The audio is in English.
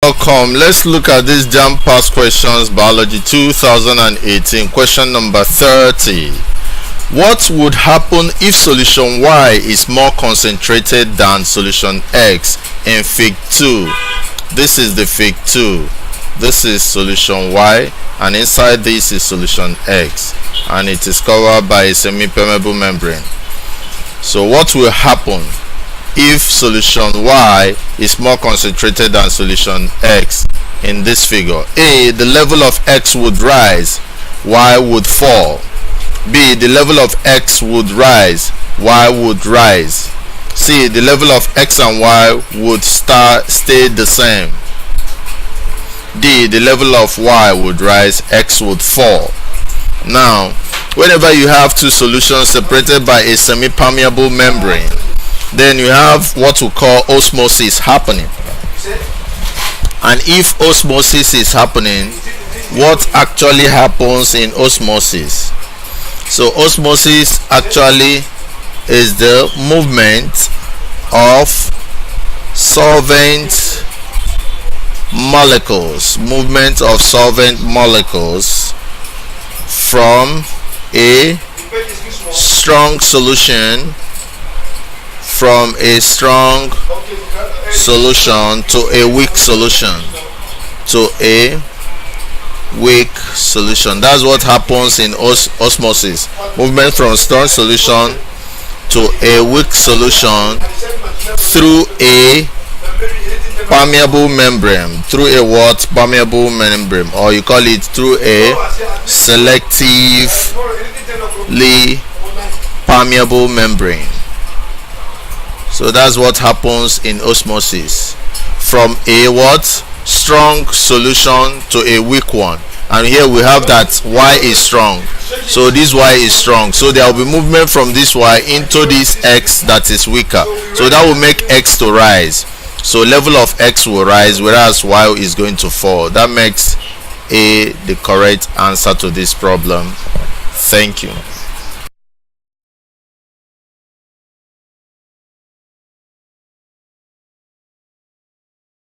Welcome. Let's look at this JAMB past questions biology 2018 question number 30. What would happen if solution Y is more concentrated than solution X in fig 2? This is the fig 2. This is solution Y, and inside this is solution X, and it is covered by a semi-permeable membrane. So what will happen if solution Y is more concentrated than solution X in this figure? A, the level of X would rise, Y would fall. B, the level of X would rise, Y would rise. C, the level of X and Y would stay the same. D, the level of Y would rise, X would fall. Now, whenever you have two solutions separated by a semi-permeable membrane, then you have what we call osmosis happening. And if osmosis is happening, what actually happens in osmosis? So osmosis actually is the movement of solvent molecules, from a strong solution to a weak solution. That's what happens in osmosis. Movement from strong solution to a weak solution through a permeable membrane, or you call it through a selectively permeable membrane. So that's what happens in osmosis, from a strong solution to a weak one. And here we have that Y is strong, so this Y is strong, so there will be movement from this Y into this X that is weaker, so that will make X to rise. So level of X will rise, whereas Y is going to fall. That makes A the correct answer to this problem. Thank you.